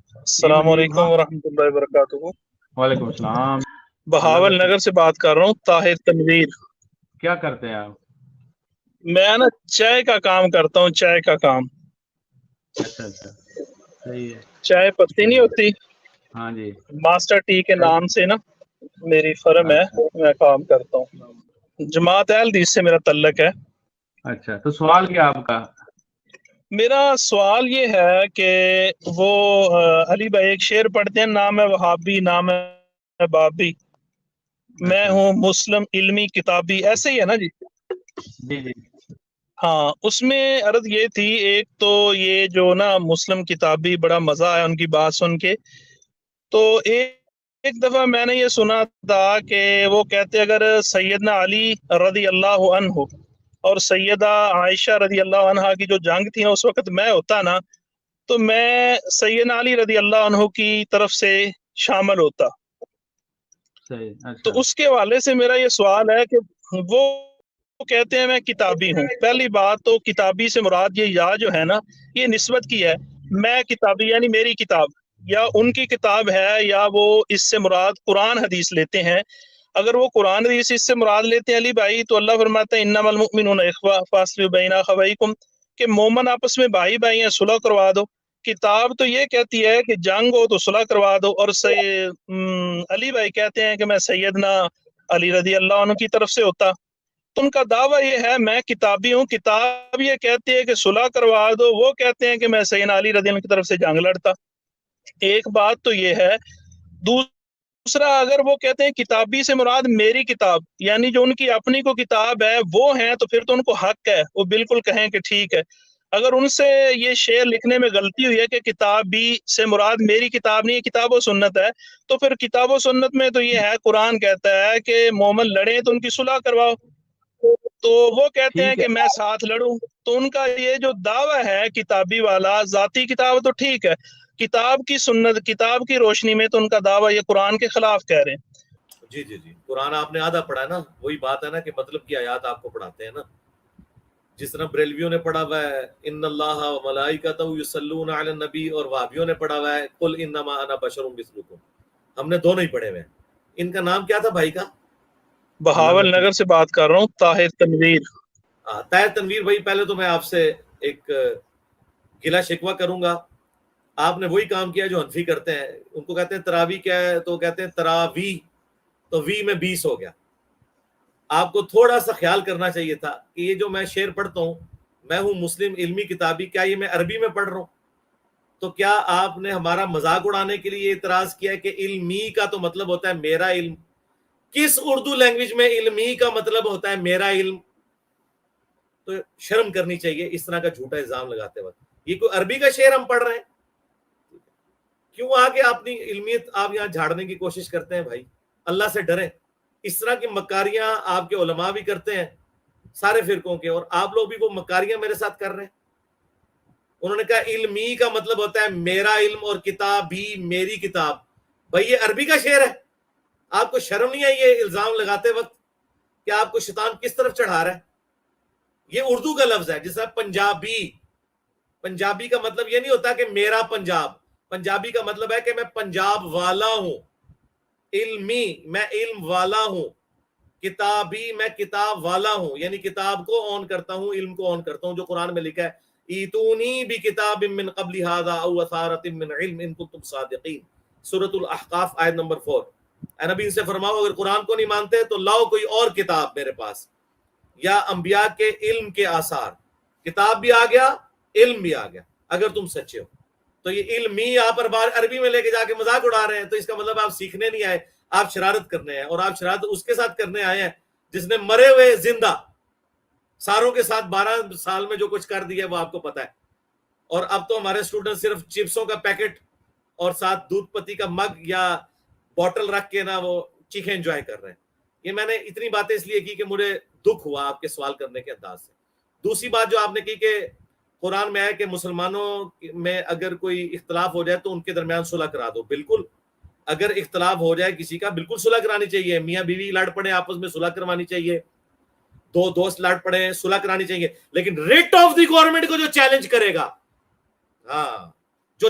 جی السلام مجیب علیکم بھائی، ورحمۃ اللہ وبرکاتہ۔ وعلیکم السلام۔ اللہ بہاول کا نگر سے بات کر رہا ہوں، طاہر تنویر۔ کیا کرتے ہیں آپ؟ میں نا چائے کا کام کرتا ہوں، چائے کا کام۔ اچھا اچھا، صحیح ہے، چائے پتی نہیں صحیح ہے۔ ہوتی، ہاں جی، ماسٹر ٹی کے نام سے نا میری فرم ہے، اچھا میں کام کرتا ہوں۔ جماعت اہل حدیث سے میرا تعلق ہے۔ اچھا، تو سوال کیا آپ کا؟ میرا سوال یہ ہے کہ وہ علی بھائی ایک شعر پڑھتے ہیں، نام ہے وہابی نام ہے بابی، میں اچھا ہوں مسلم علمی کتابی، ایسے ہی ہے نا جی؟ جی جی ہاں، اس میں عرض یہ تھی، ایک تو یہ جو نا مسلم کتابی، بڑا مزہ آیا ان کی بات سن کے۔ تو ایک دفعہ میں نے یہ سنا تھا کہ وہ کہتے اگر سیدنا علی رضی اللہ عنہ اور سیدہ عائشہ رضی اللہ عنہ کی جو جنگ تھی نا، اس وقت میں ہوتا نا تو میں سیدنا علی رضی اللہ عنہ کی طرف سے شامل ہوتا۔ صحیح، تو اچھا اس کے حوالے سے میرا یہ سوال ہے کہ وہ کہتے ہیں میں کتابی ہوں۔ پہلی بات تو کتابی سے مراد یہ یا جو ہے نا، یہ نسبت کی ہے، میں کتابی یعنی میری کتاب یا ان کی کتاب ہے، یا وہ اس سے مراد قرآن حدیث لیتے ہیں۔ اگر وہ قرآن حدیث اس سے مراد لیتے ہیں علی بھائی، تو اللہ فرماتا ہے انما المؤمنون اخوہ فاصلحوا بین اخویکم، کہ مومن آپس میں بھائی بھائی ہیں، صلح کروا دو۔ کتاب تو یہ کہتی ہے کہ جنگ ہو تو صلح کروا دو، اور علی بھائی کہتے ہیں کہ میں سیدنا علی رضی اللہ عنہ کی طرف سے ہوتا۔ تو ان کا دعویٰ یہ ہے میں کتابی ہوں، کتاب یہ کہتی ہے کہ صلح کروا دو، وہ کہتے ہیں کہ میں سیدنا علی رضی اللہ عنہ کی طرف سے جنگ لڑتا۔ ایک بات تو یہ ہے۔ دوسرا، اگر وہ کہتے ہیں کتابی سے مراد میری کتاب، یعنی جو ان کی اپنی کو کتاب ہے وہ ہیں، تو پھر تو ان کو حق ہے، وہ بالکل کہیں کہ ٹھیک ہے۔ اگر ان سے یہ شعر لکھنے میں غلطی ہوئی ہے کہ کتابی سے مراد میری کتاب نہیں ہے، کتاب و سنت ہے، تو پھر کتاب و سنت میں تو یہ ہے، قرآن کہتا ہے کہ مومن لڑیں تو ان کی صلح کرواؤ، تو وہ کہتے ہیں ٹھیک ہے۔ کہ میں ساتھ لڑوں۔ تو ان کا یہ جو دعویٰ ہے کتابی والا، ذاتی کتاب تو ٹھیک ہے، کتاب کی سنت، کتاب کی روشنی میں تو ان کا دعویٰ یہ قرآن کے خلاف کہہ رہے ہیں۔ جی جی جی، قرآن آپ نے آدھا پڑھا ہے نا، وہی بات ہے نا کہ مطلب کی آیات آپ کو پڑھاتے ہیں نا، جس طرح بریلویوں نے پڑھا ہوا ہے ان اللہ و ملائکتہ یصلون علی النبی، اور وہابیوں نے پڑھا ہوا ہے قل انما انا بشر مثلکم۔ ہم نے دونوں ہی پڑھے ہوئے ہیں۔ ان کا نام کیا تھا بھائی کا؟ بہاول نگر سے بات کر رہا ہوں، طاہر تنویر۔ طاہر تنویر بھائی، پہلے تو میں آپ سے ایک گلا شکوہ کروں گا۔ آپ نے وہی کام کیا جو حنفی کرتے ہیں، ان کو کہتے ہیں تراوی کیا ہے، تو کہتے ہیں تراوی، تو وی میں 20 ہو گیا۔ آپ کو تھوڑا سا خیال کرنا چاہیے تھا کہ یہ جو میں شعر پڑھتا ہوں، میں ہوں مسلم علمی کتابی، کیا یہ میں عربی میں پڑھ رہا ہوں؟ تو کیا آپ نے ہمارا مذاق اڑانے کے لیے اعتراض کیا ہے کہ علمی کا تو مطلب ہوتا ہے میرا علم؟ کس اردو لینگویج میں علمی کا مطلب ہوتا ہے میرا علم؟ تو شرم کرنی چاہیے اس طرح کا جھوٹا الزام لگاتے وقت۔ یہ کوئی عربی کا شعر ہم پڑھ رہے ہیں؟ کیوں آگے اپنی علمیت آپ یہاں جھاڑنے کی کوشش کرتے ہیں؟ بھائی اللہ سے ڈریں۔ اس طرح کی مکاریاں آپ کے علماء بھی کرتے ہیں، سارے فرقوں کے، اور آپ لوگ بھی وہ مکاریاں میرے ساتھ کر رہے ہیں۔ انہوں نے کہا علمی کا مطلب ہوتا ہے میرا علم، اور کتاب بھی میری کتاب۔ بھائی یہ عربی کا شعر ہے، آپ کو شرم نہیں آئی یہ الزام لگاتے وقت کہ آپ کو شیطان کس طرف چڑھا رہا ہے؟ یہ اردو کا لفظ ہے، جس طرح پنجابی، پنجابی کا مطلب یہ نہیں ہوتا کہ میرا پنجاب، پنجابی کا مطلب ہے کہ میں پنجاب والا ہوں۔ علمی، میں علم والا ہوں۔ کتابی، میں کتاب والا ہوں، یعنی کتاب کو اون کرتا ہوں، علم کو اون کرتا ہوں، جو قرآن میں لکھا ہے ایتونی بکتاب من قبل ھذا او اثارۃ من علم ان کنتم صادقین، سورۃ الاحقاف آیت نمبر 4۔ اے نبی ان سے فرماؤ اگر قرآن کو نہیں مانتے تو لاؤ کوئی اور کتاب میرے پاس، یا انبیاء کے علم کے آثار، کتاب بھی آ گیا، علم بھی آ گیا، اگر تم سچے ہو۔ تو یہ علمی یہاں پر بار عربی میں لے کے جا کے مذاق اڑا رہے ہیں، تو اس کا مطلب آپ سیکھنے نہیں آئے، آپ شرارت کرنے ہیں، اور آپ شرارت اس کے ساتھ کرنے آئے ہیں جس نے مرے ہوئے زندہ ساروں کے ساتھ 12 سال میں جو کچھ کر دیا وہ آپ کو پتا ہے۔ اور اب تو ہمارے اسٹوڈنٹ صرف چپسوں کا پیکٹ اور ساتھ دودھ پتی کا مگ یا بوٹل رکھ کے نا وہ چیخیں انجوائے کر رہے ہیں۔ یہ میں نے اتنی باتیں اس لیے کی کہ مجھے دکھ ہوا آپ کے سوال کرنے کے انداز سے۔ دوسری بات جو آپ نے کی کہ قرآن میں ہے کہ مسلمانوں میں اگر کوئی اختلاف ہو جائے تو ان کے درمیان صلح کرا دو۔ بالکل، اگر اختلاف ہو جائے کسی کا، بالکل صلح کرانی چاہیے، میاں بیوی لڑ پڑے آپس میں صلح کروانی چاہیے، دو دوست لڑ پڑے صلح کرانی چاہیے، لیکن ریٹ آف دی گورنمنٹ کو جو چیلنج کرے گا، ہاں جو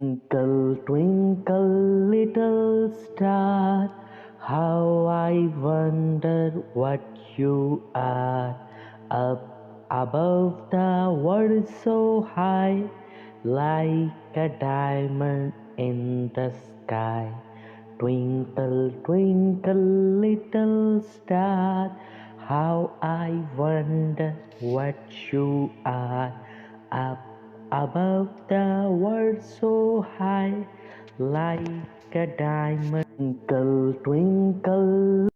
Twinkle, twinkle, little star, how I wonder what you are. Up above the world so high, like a diamond in the sky. Twinkle, twinkle, little star, how I wonder what you are. Up above the world so high, like a diamond. Twinkle, twinkle,